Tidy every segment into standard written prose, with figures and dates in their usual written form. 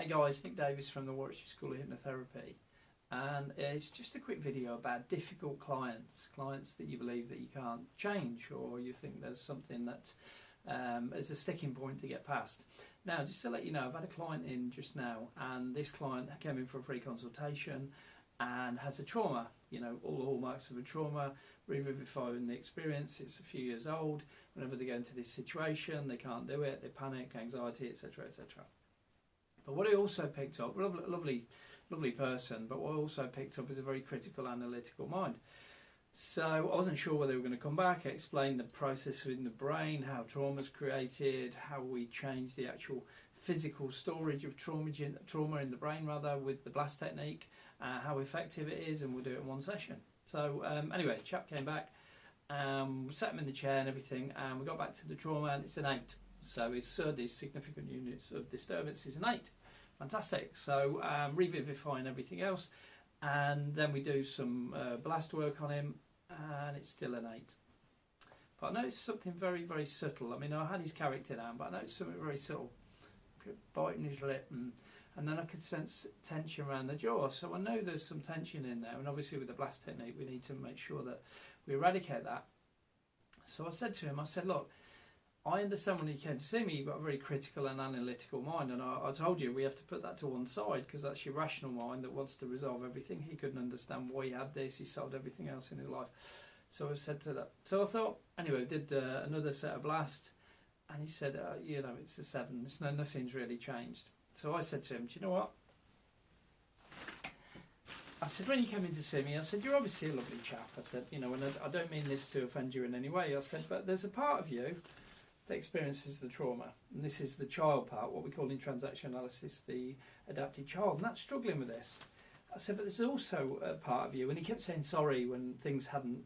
Hey guys, Nick Davies from the Warwickshire School of Hypnotherapy, and it's just a quick video about difficult clients that you believe that you can't change, or you think there's something that is a sticking point to get past. Now, just to let you know, I've had a client in just now, and this client came in for a free consultation and has a trauma, all the hallmarks of a trauma, revivifying the experience. It's a few years old. Whenever they go into this situation, they can't do it, they panic, anxiety, etc, etc. But what I also picked up, lovely person, but what I also picked up is a very critical, analytical mind. So I wasn't sure whether they were going to come back. I explained the process in the brain, how trauma is created, how we change the actual physical storage of trauma in the brain, with the blast technique, how effective it is, and we'll do it in one session. So anyway, the chap came back, sat him in the chair and everything, and we got back to the trauma, and it's an 8. So his SUD, his significant units of disturbance, is an 8. Fantastic. So revivifying everything else, and then we do some blast work on him, and it's still an 8. But I noticed something very, very subtle. I mean, I had his character down, but I noticed something very subtle. Biting his lip, and then I could sense tension around the jaw. So I know there's some tension in there, and obviously with the blast technique, we need to make sure that we eradicate that. So I said to him, look, I understand when you came to see me, you've got a very critical and analytical mind, and I told you we have to put that to one side, because that's your rational mind that wants to resolve everything. He couldn't understand why he had this, he solved everything else in his life. So I said to that. So I thought, anyway, did another set of blast, and he said, it's a 7, nothing's really changed. So I said to him, do you know what? I said, when you came in to see me, I said, you're obviously a lovely chap. I said, and I don't mean this to offend you in any way. I said, but there's a part of you that experiences the trauma, and this is the child part, what we call in transaction analysis the adapted child, and that's struggling with this. I said, but there's also a part of you, and he kept saying sorry when things hadn't,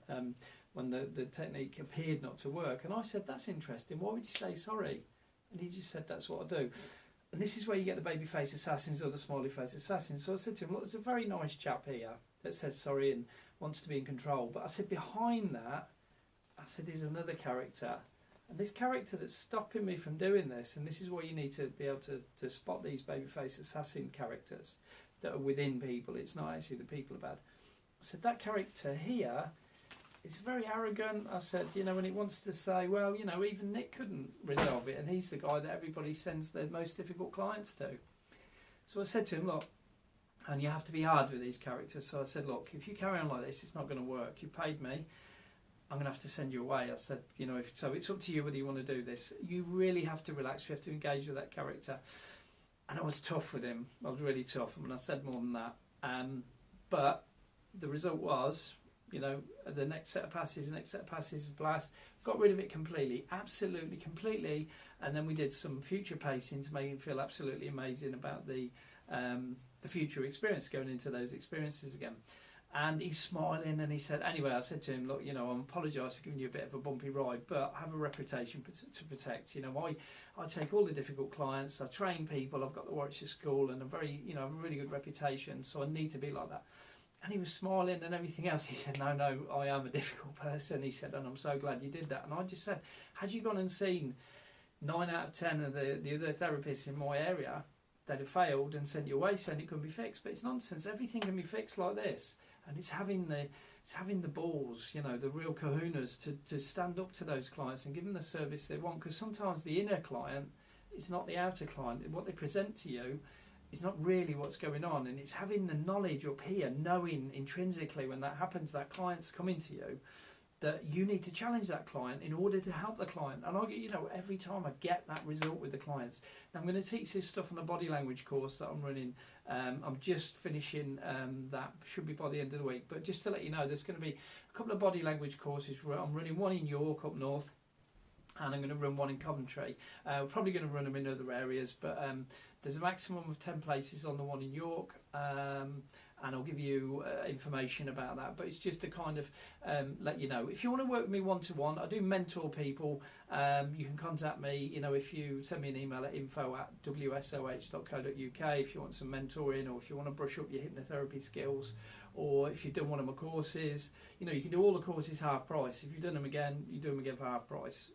when the technique appeared not to work, and I said, that's interesting, why would you say sorry? And he just said, that's what I do. And this is where you get the baby face assassins or the smiley face assassins. So I said to him, look, there's a very nice chap here that says sorry and wants to be in control, but I said, behind that, I said, is another character. And this character that's stopping me from doing this, and this is why you need to be able to spot these babyface assassin characters that are within people. It's not actually the people are bad. I said, that character here is very arrogant. I said, and it wants to say, well, even Nick couldn't resolve it, and he's the guy that everybody sends their most difficult clients to. So I said to him, look, and you have to be hard with these characters. So I said, look, if you carry on like this, it's not going to work. You paid me. I'm going to have to send you away. I said, so it's up to you whether you want to do this. You really have to relax. You have to engage with that character. And I was tough with him. I was really tough. I mean, I said more than that. But the result was, the next set of passes, blast, got rid of it completely, absolutely completely. And then we did some future pacing to make him feel absolutely amazing about the future experience, going into those experiences again. And he's smiling, and he said, anyway, I said to him, look, I apologise for giving you a bit of a bumpy ride, but I have a reputation to protect. I take all the difficult clients, I train people, I've got the Warwickshire School, and I have a really good reputation, so I need to be like that. And he was smiling and everything else. He said, no, I am a difficult person. He said, and I'm so glad you did that. And I just said, had you gone and seen 9 out of 10 of the other therapists in my area, they'd have failed and sent you away saying it couldn't be fixed. But it's nonsense. Everything can be fixed like this. And it's having the balls, the real kahunas to stand up to those clients and give them the service they want. Because sometimes the inner client is not the outer client. What they present to you is not really what's going on. And it's having the knowledge up here, knowing intrinsically when that happens, that client's coming to you, that you need to challenge that client in order to help the client. And I get, every time I get that result with the clients. Now I'm going to teach this stuff on the body language course that I'm running. I'm just finishing that, should be by the end of the week. But just to let you know, there's going to be a couple of body language courses. I'm running one in York up north, and I'm going to run one in Coventry. We're probably going to run them in other areas, but there's a maximum of 10 places on the one in York. And I'll give you information about that, but it's just to kind of let you know. If you want to work with me one-to-one, I do mentor people. You can contact me, if you send me an email at info@wsoh.co.uk if you want some mentoring, or if you want to brush up your hypnotherapy skills, or if you've done one of my courses, you can do all the courses half price. If you've done them again, you do them again for half price,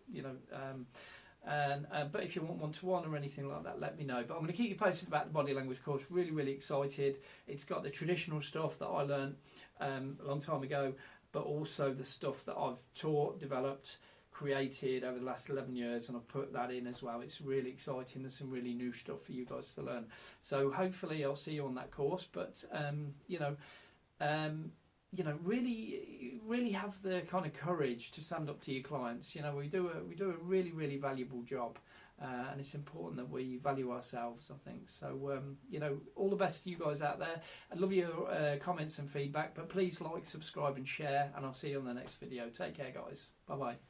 And but if you want one-to-one or anything like that, let me know. But I'm going to keep you posted about the body language course. Really, really excited. It's got the traditional stuff that I learned a long time ago, but also the stuff that I've taught, developed, created over the last 11 years, and I've put that in as well. It's really exciting. There's some really new stuff for you guys to learn. So hopefully I'll see you on that course. But really have the kind of courage to stand up to your clients. We do a really, really valuable job, and it's important that we value ourselves, I think. So, all the best to you guys out there. I love your comments and feedback, but please like, subscribe and share, and I'll see you on the next video. Take care, guys. Bye-bye.